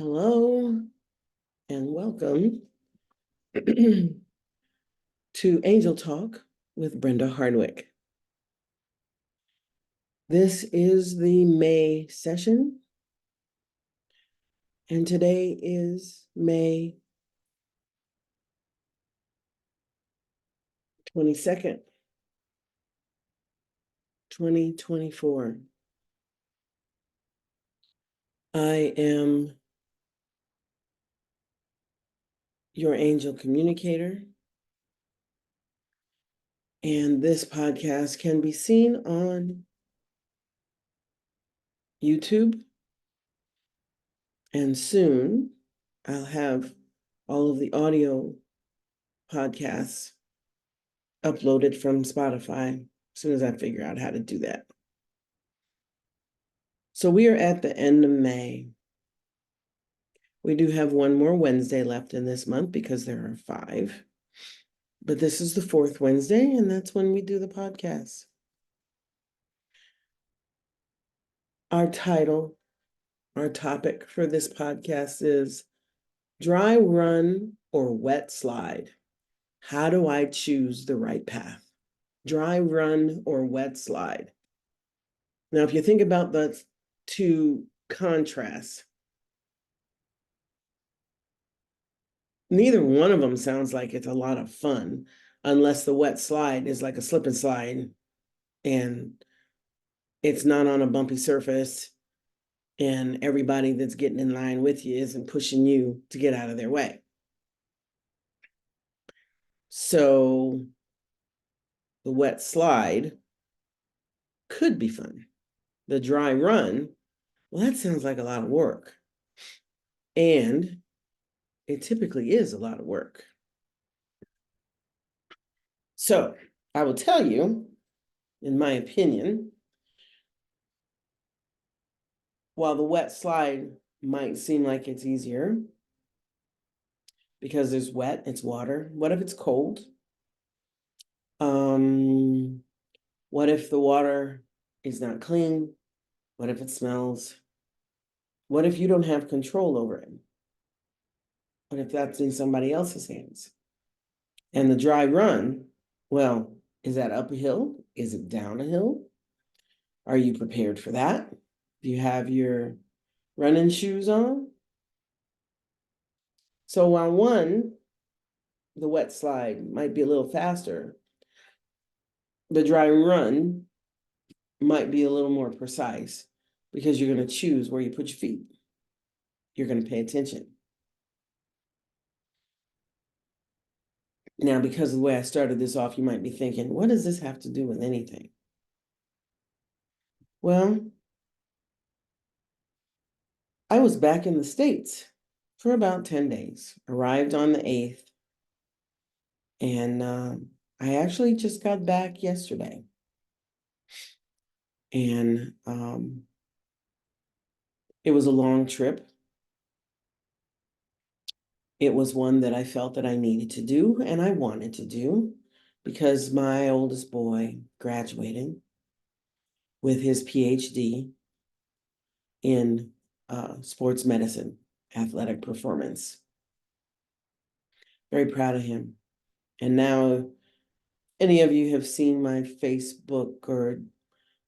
Hello and welcome to Angel Talk with Brenda Hardwick. This is the May session, and today is May 22nd, 2024. I am your angel communicator, and this podcast can be seen on YouTube, and soon I'll have all of the audio podcasts uploaded from Spotify as soon as I figure out how to do that. So we are at the end of May. We do have one more Wednesday left in this month because there are 5. But this is the 4th Wednesday, and that's when we do the podcast. Our topic for this podcast is dry run or wet slide. How do I choose the right path? Dry run or wet slide. Now, if you think about the two contrasts, neither one of them sounds like it's a lot of fun, unless the wet slide is like a slip and slide and it's not on a bumpy surface and everybody that's getting in line with you isn't pushing you to get out of their way. So the wet slide could be fun. The dry run, well, that sounds like a lot of work. And it typically is a lot of work. So I will tell you, in my opinion, while the wet slide might seem like it's easier because there's wet, it's water. What if it's cold? What if the water is not clean? What if it smells? What if you don't have control over it? What if that's in somebody else's hands? And the dry run, well, is that up a hill? Is it down a hill? Are you prepared for that? Do you have your running shoes on? So while the wet slide might be a little faster, the dry run might be a little more precise because you're going to choose where you put your feet. You're going to pay attention. Now, because of the way I started this off, you might be thinking, what does this have to do with anything? Well, I was back in the States for about 10 days, arrived on the 8th, and I actually just got back yesterday. And it was a long trip. It was one that I felt that I needed to do and I wanted to do because my oldest boy graduated with his PhD in sports medicine, athletic performance. Very proud of him. And now, any of you have seen my Facebook or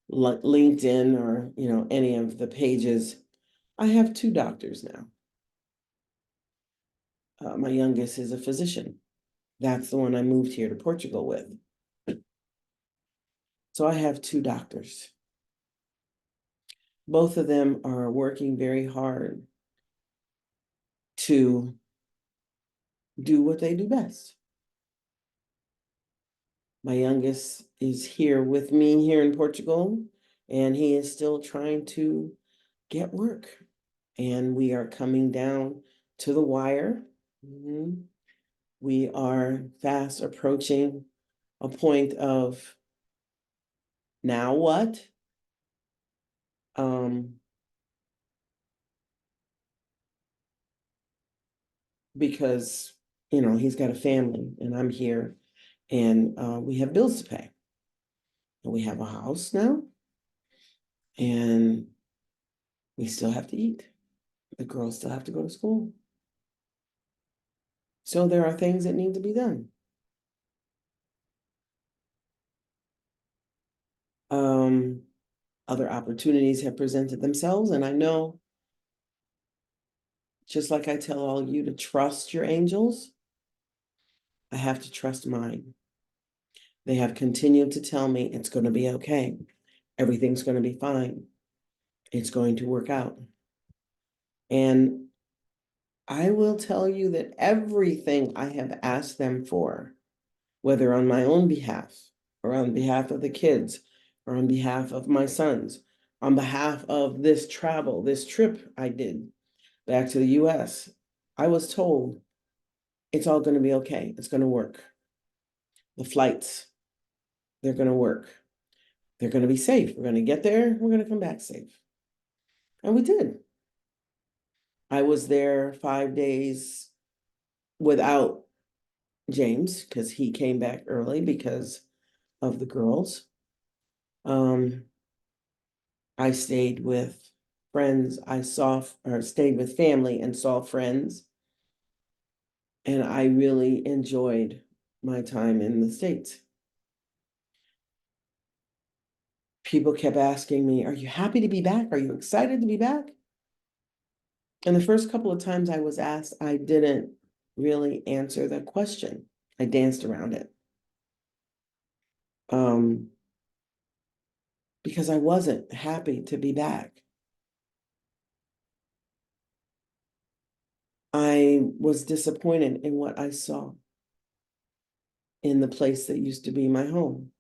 LinkedIn or any of the pages, I have 2 doctors now. My youngest is a physician. That's the one I moved here to Portugal with. So I have 2 doctors. Both of them are working very hard to do what they do best. My youngest is here with me here in Portugal, and he is still trying to get work. And we are coming down to the wire. We are fast approaching a point of now what? Because, he's got a family and I'm here and we have bills to pay. And we have a house now and we still have to eat. The girls still have to go to school. So there are things that need to be done. Other opportunities have presented themselves, and I know, just like I tell all you to trust your angels, I have to trust mine. They have continued to tell me it's going to be okay. Everything's going to be fine. It's going to work out. And I will tell you that everything I have asked them for, whether on my own behalf or on behalf of the kids or on behalf of my sons, on behalf of this travel, this trip I did back to the US, I was told it's all going to be okay. It's going to work. The flights, they're going to work. They're going to be safe. We're going to get there. We're going to come back safe. And we did. I was there 5 days without James because he came back early because of the girls. I stayed with friends. I saw or stayed with family and saw friends. And I really enjoyed my time in the States. People kept asking me, are you happy to be back? Are you excited to be back? And the first couple of times I was asked, I didn't really answer the question. I danced around it. Because I wasn't happy to be back. I was disappointed in what I saw in the place that used to be my home.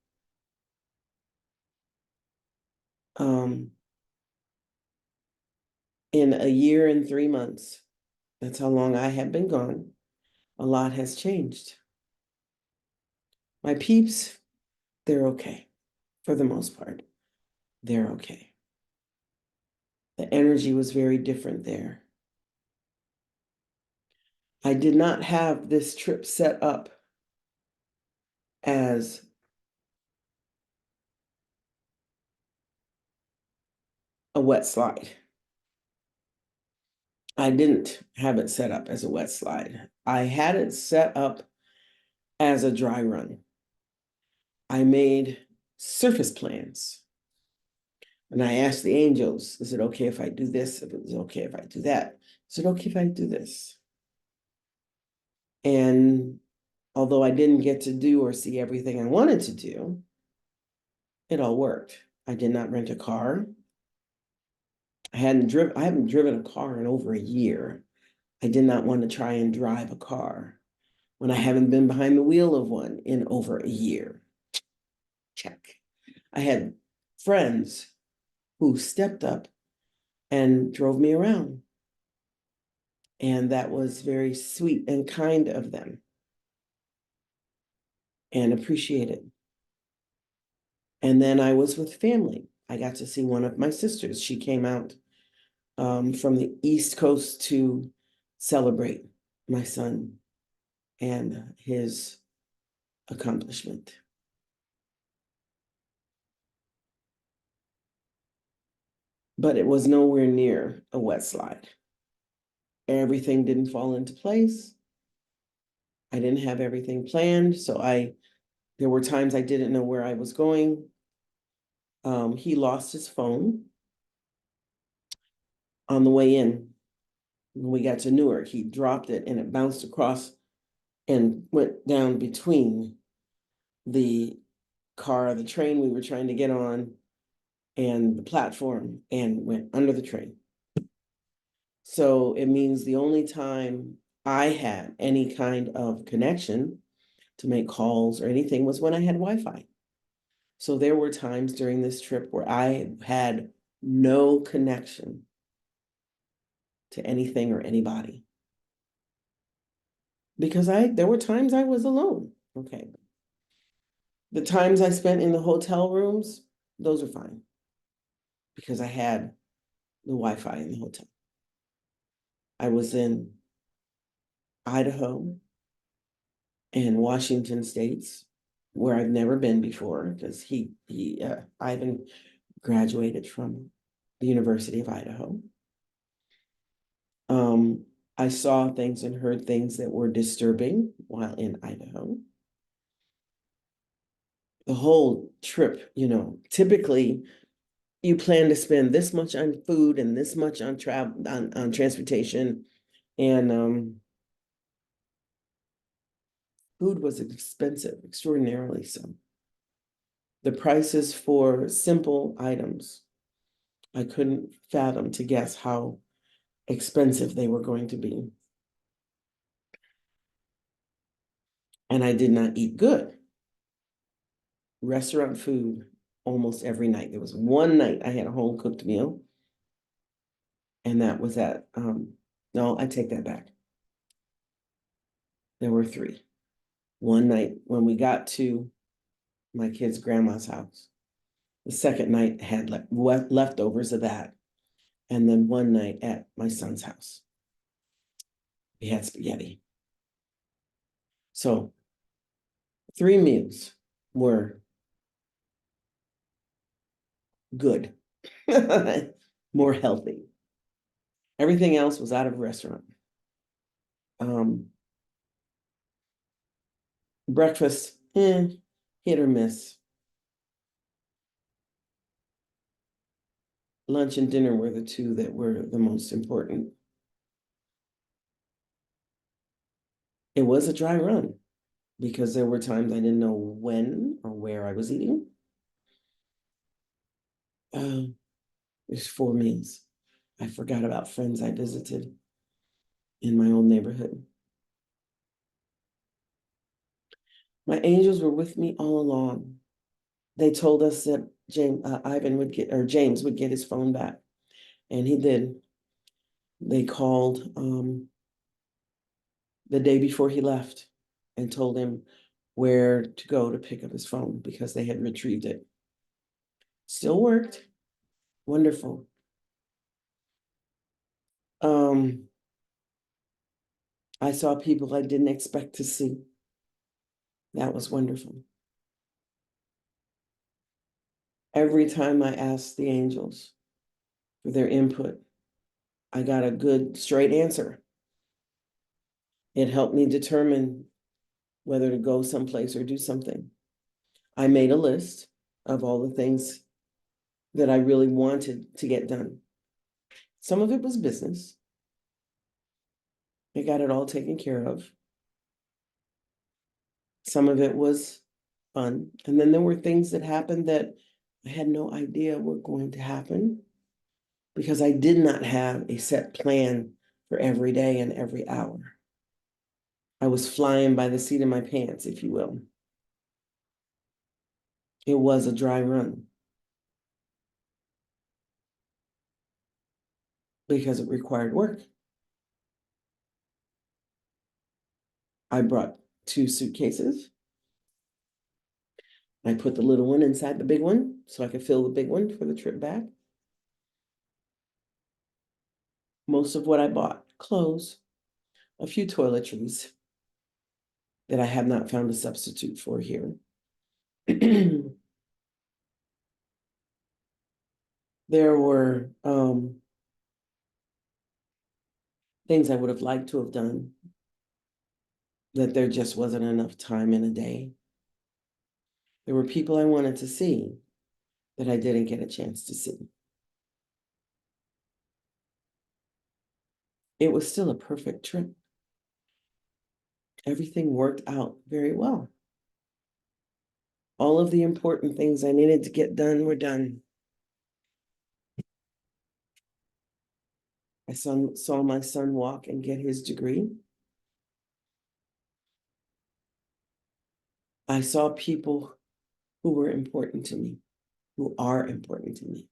In a year and 3 months, that's how long I have been gone, a lot has changed. My peeps, they're okay for the most part. They're okay. The energy was very different there. I did not have this trip set up as a wet slide. I didn't have it set up as a wet slide. I had it set up as a dry run. I made surface plans. And I asked the angels, is it okay if I do this? If it was okay if I do that? Is it okay if I do this? And although I didn't get to do or see everything I wanted to do, it all worked. I did not rent a car. I haven't driven a car in over a year. I did not want to try and drive a car when I haven't been behind the wheel of one in over a year. Check. I had friends who stepped up and drove me around. And that was very sweet and kind of them and appreciated. And then I was with family. I got to see one of my sisters. She came out from the East Coast to celebrate my son and his accomplishment. But it was nowhere near a wet slide. Everything didn't fall into place. I didn't have everything planned, so there were times I didn't know where I was going. He lost his phone on the way in. When we got to Newark, he dropped it and it bounced across and went down between the the train we were trying to get on and the platform and went under the train. So it means the only time I had any kind of connection to make calls or anything was when I had Wi-Fi. So there were times during this trip where I had no connection to anything or anybody. Because there were times I was alone. Okay. The times I spent in the hotel rooms, those are fine. Because I had the Wi-Fi in the hotel. I was in Idaho and Washington states where I've never been before because Ivan graduated from the University of Idaho. I saw things and heard things that were disturbing while in Idaho. The whole trip, typically you plan to spend this much on food and this much on travel, on transportation, and food was expensive, extraordinarily so. The prices for simple items, I couldn't fathom to guess how expensive they were going to be. And I did not eat good. Restaurant food almost every night. There was one night I had a home cooked meal, and that was at, no, I take that back. There were three. One night when we got to my kid's grandma's house. The second night had leftovers of that. And then one night at my son's house, we had spaghetti. So 3 meals were good, more healthy. Everything else was out of restaurant. Breakfast, hit or miss. Lunch and dinner were the two that were the most important. It was a dry run because there were times I didn't know when or where I was eating. There's 4 meals. I forgot about friends I visited in my own neighborhood. My angels were with me all along. They told us that James would get his phone back, and he did. They called the day before he left and told him where to go to pick up his phone because they had retrieved it. Still worked. Wonderful. I saw people I didn't expect to see. That was wonderful. Every time I asked the angels for their input, I got a good, straight answer. It helped me determine whether to go someplace or do something. I made a list of all the things that I really wanted to get done. Some of it was business. I got it all taken care of. Some of it was fun. And then there were things that happened that I had no idea were going to happen because I did not have a set plan for every day and every hour. I was flying by the seat of my pants, if you will. It was a dry run because it required work. I brought 2 suitcases. I put the little one inside the big one so I could fill the big one for the trip back. Most of what I bought, clothes, a few toiletries that I have not found a substitute for here. There were things I would have liked to have done that there just wasn't enough time in a day. There were people I wanted to see that I didn't get a chance to see. It was still a perfect trip. Everything worked out very well. All of the important things I needed to get done were done. I saw my son walk and get his degree. I saw people who were important to me, who are important to me.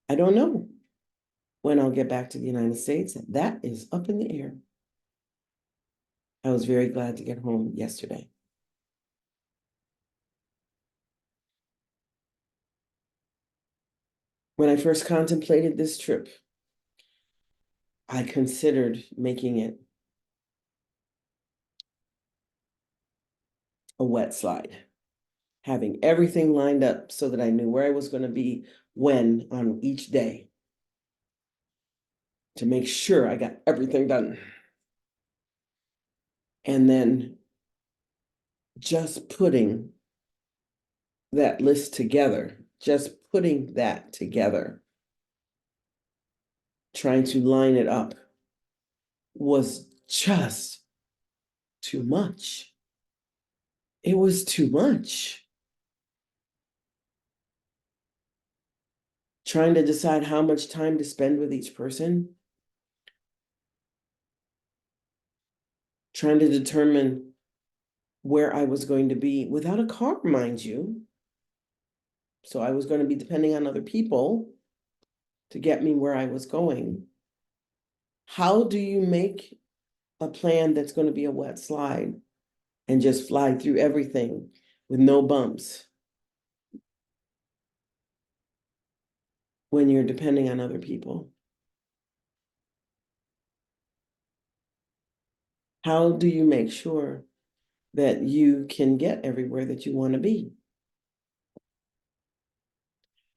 I don't know when I'll get back to the United States. That is up in the air. I was very glad to get home yesterday. When I first contemplated this trip, I considered making it a wet slide, having everything lined up so that I knew where I was going to be when on each day. to make sure I got everything done. And then just putting that list together, trying to line it up was just too much. It was too much. Trying to decide how much time to spend with each person. Trying to determine where I was going to be without a car, mind you. So I was going to be depending on other people to get me where I was going. How do you make a plan that's going to be a wet slide and just fly through everything with no bumps when you're depending on other people? How do you make sure that you can get everywhere that you want to be?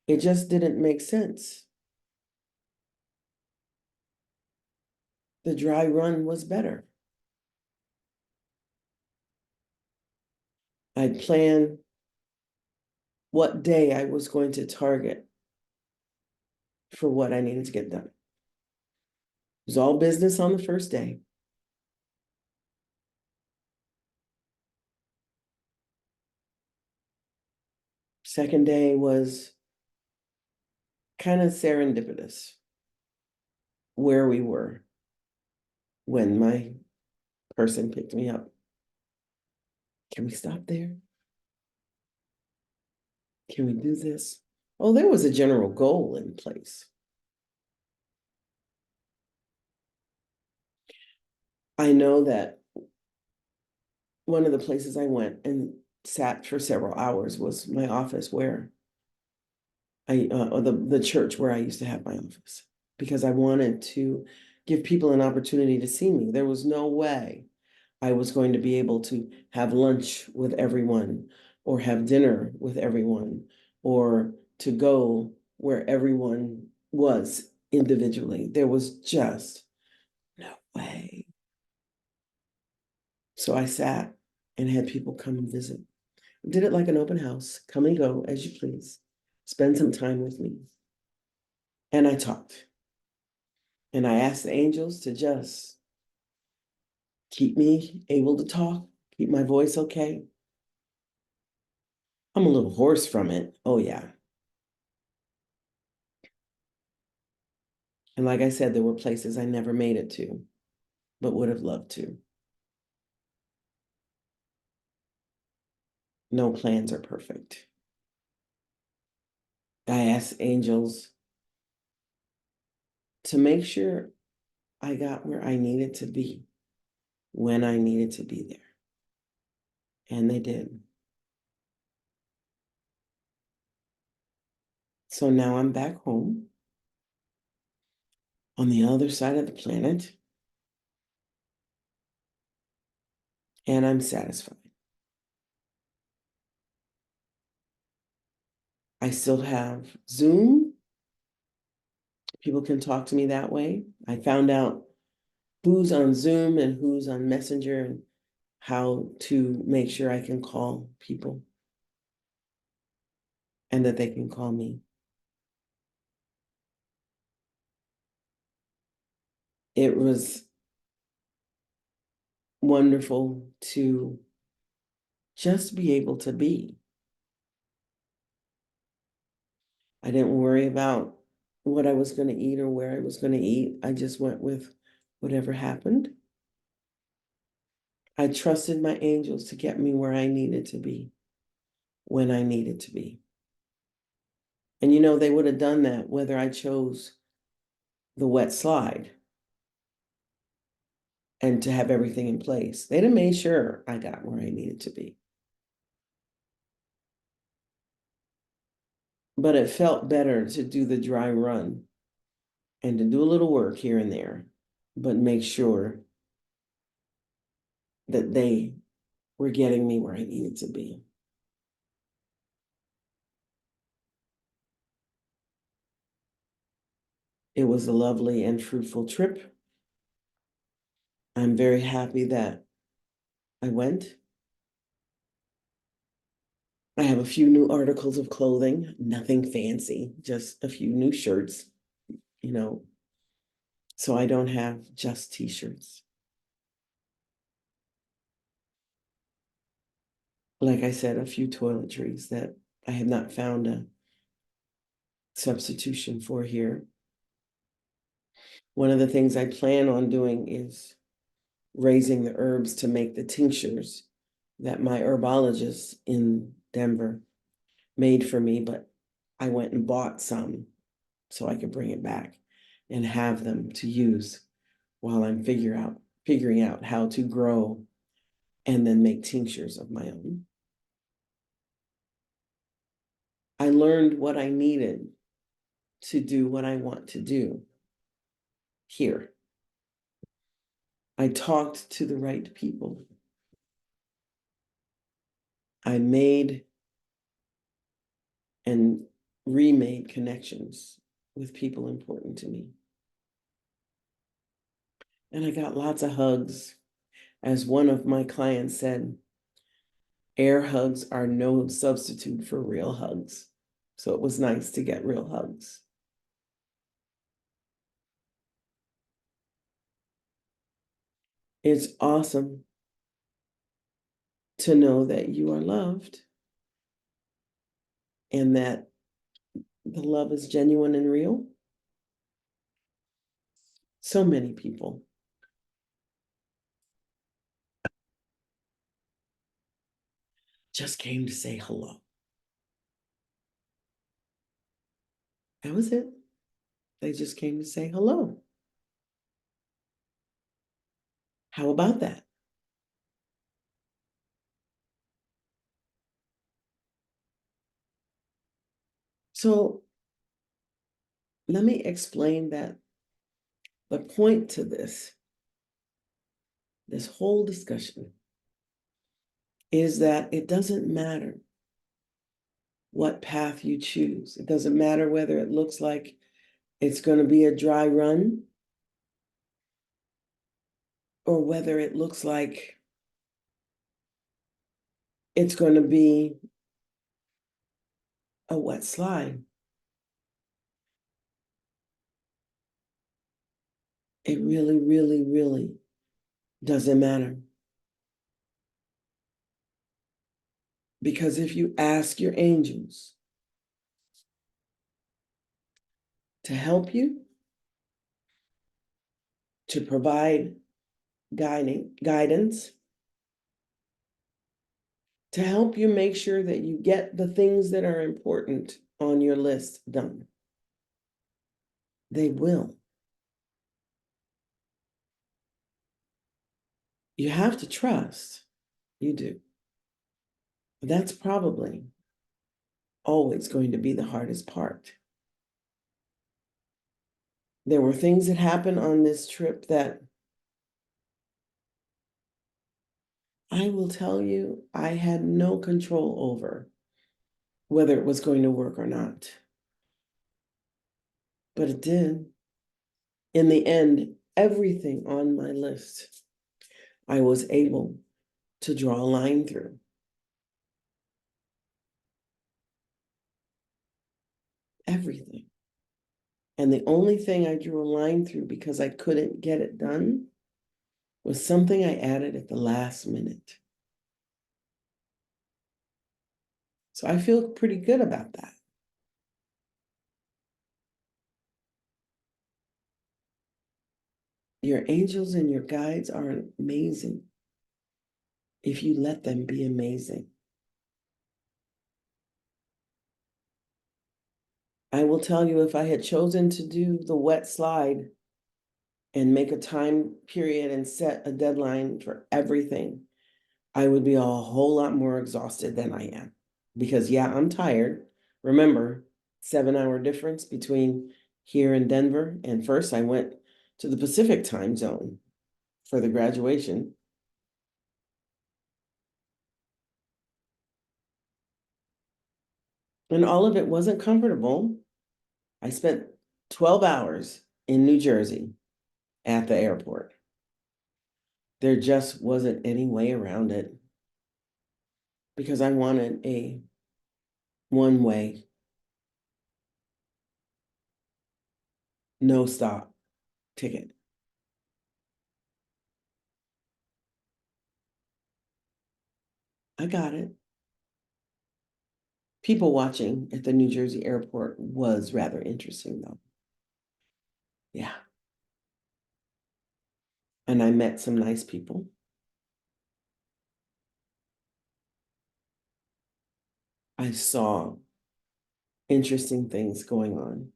It just didn't make sense. The dry run was better. I'd plan what day I was going to target for what I needed to get done. It was all business on the first day. Second day was kind of serendipitous where we were when my person picked me up. Can we stop there? Can we do this? Oh, there was a general goal in place. I know that one of the places I went and sat for several hours was my office where or the church where I used to have my office, because I wanted to give people an opportunity to see me. There was no way I was going to be able to have lunch with everyone or have dinner with everyone or to go where everyone was individually. There was just no way. So I sat and had people come and visit. Did it like an open house, come and go as you please, spend some time with me. And I talked. And I asked the angels to just keep me able to talk, keep my voice okay. I'm a little hoarse from it. Oh, yeah. And like I said, there were places I never made it to, but would have loved to. No plans are perfect. I asked angels to make sure I got where I needed to be when I needed to be there. And they did. So now I'm back home on the other side of the planet, and I'm satisfied. I still have Zoom. People can talk to me that way. I found out who's on Zoom and who's on Messenger and how to make sure I can call people and that they can call me. It was wonderful to just be able to be. I didn't worry about what I was going to eat or where I was going to eat. I just went with whatever happened. I trusted my angels to get me where I needed to be when I needed to be. And you know, they would have done that whether I chose the wet slide and to have everything in place. They'd have made sure I got where I needed to be. But it felt better to do the dry run and to do a little work here and there, but make sure that they were getting me where I needed to be. It was a lovely and fruitful trip. I'm very happy that I went. I have a few new articles of clothing, nothing fancy, just a few new shirts, you know, so I don't have just t-shirts. Like I said, a few toiletries that I have not found a substitution for here. One of the things I plan on doing is raising the herbs to make the tinctures that my herbologist in Denver made for me, but I went and bought some so I could bring it back and have them to use while I'm figuring out how to grow and then make tinctures of my own. I learned what I needed to do what I want to do here. I talked to the right people. I made and remade connections with people important to me. And I got lots of hugs. As one of my clients said, air hugs are no substitute for real hugs. So it was nice to get real hugs. It's awesome to know that you are loved and that the love is genuine and real. So many people just came to say hello. That was it. They just came to say hello. How about that? So let me explain that the point to this whole discussion is that it doesn't matter what path you choose. It doesn't matter whether it looks like it's going to be a dry run or whether it looks like it's going to be a wet slide. It really, really, really doesn't matter. Because if you ask your angels to help you, to provide guidance, to help you make sure that you get the things that are important on your list done, they will. You have to trust. You do. That's probably always going to be the hardest part. There were things that happened on this trip that I will tell you I had no control over whether it was going to work or not. But it did. In the end, everything on my list, I was able to draw a line through. Everything. And the only thing I drew a line through because I couldn't get it done was something I added at the last minute. So I feel pretty good about that. Your angels and your guides are amazing if you let them be amazing. I will tell you, if I had chosen to do the wet slide and make a time period and set a deadline for everything, I would be a whole lot more exhausted than I am. Because yeah, I'm tired. Remember, 7-hour difference between here and Denver. And first I went to the Pacific time zone for the graduation. And all of it wasn't comfortable. I spent 12 hours in New Jersey at the airport. There just wasn't any way around it because I wanted a one-way, no stop ticket. I got it. People watching at the New Jersey airport was rather interesting, though. Yeah. And I met some nice people. I saw interesting things going on.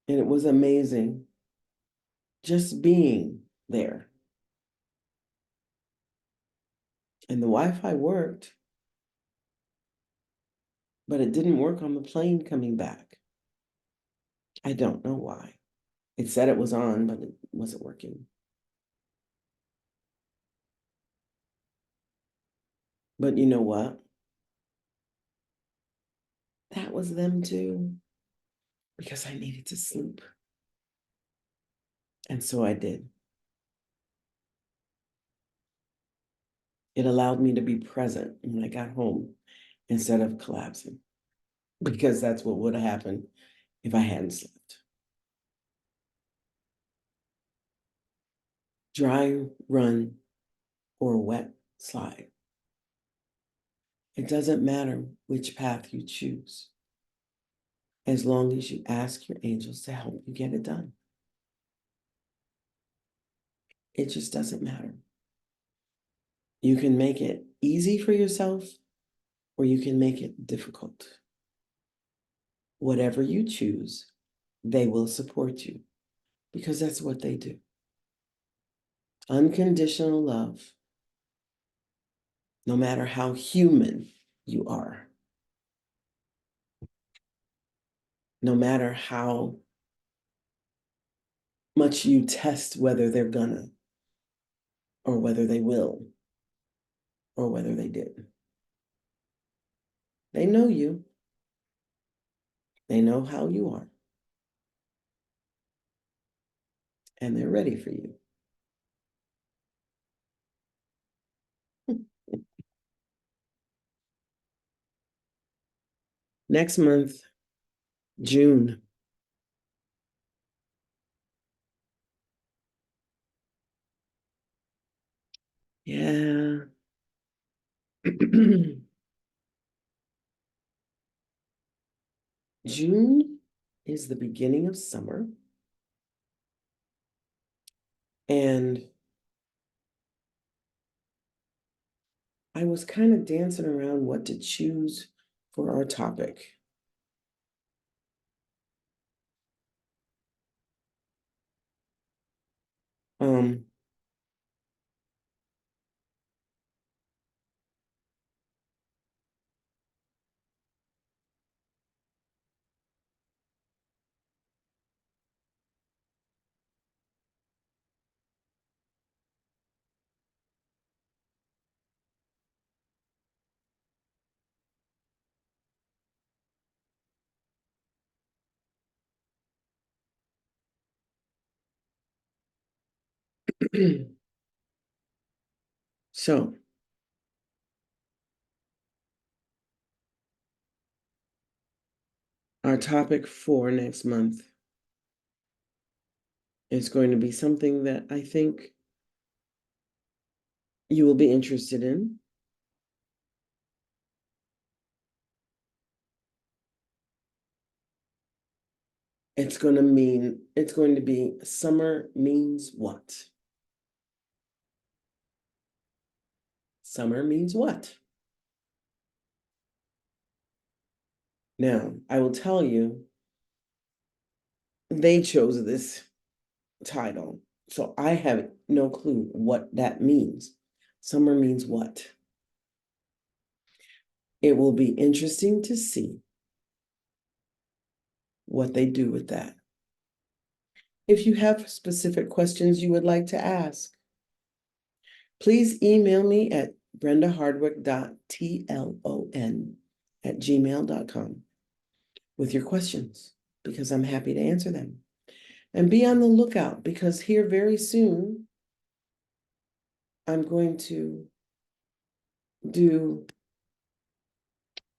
And it was amazing just being there. And the Wi-Fi worked, but it didn't work on the plane coming back. I don't know why. It said it was on, but it wasn't working. But you know what? That was them too, because I needed to sleep. And so I did. It allowed me to be present when I got home instead of collapsing, because that's what would have happened if I hadn't slept. Dry run or wet slide. It doesn't matter which path you choose, as long as you ask your angels to help you get it done. It just doesn't matter. You can make it easy for yourself, or you can make it difficult. Whatever you choose, they will support you, because that's what they do. Unconditional love, no matter how human you are, no matter how much you test whether they're gonna, or whether they will, or whether they did. They know you. They know how you are. And they're ready for you. Next month, June. Yeah. June is the beginning of summer. And I was kind of dancing around what to choose for our topic. Um, so our topic for next month is going to be something that I think you will be interested in. It's going to be summer means what? Summer means what? Now, I will tell you, they chose this title, so I have no clue what that means. Summer means what? It will be interesting to see what they do with that. If you have specific questions you would like to ask, please email me at brendahardwick.tlon@gmail.com. with your questions because I'm happy to answer them. And be on the lookout because here very soon, I'm going to do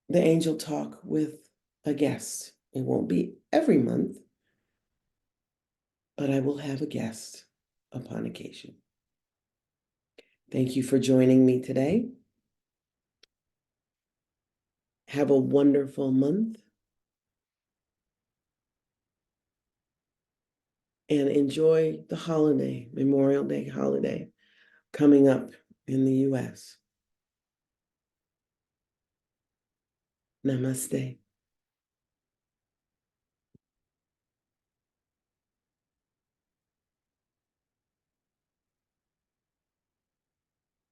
the angel talk with a guest. It won't be every month, but I will have a guest upon occasion. Thank you for joining me today. Have a wonderful month and enjoy the holiday, Memorial Day holiday, coming up in the US. Namaste.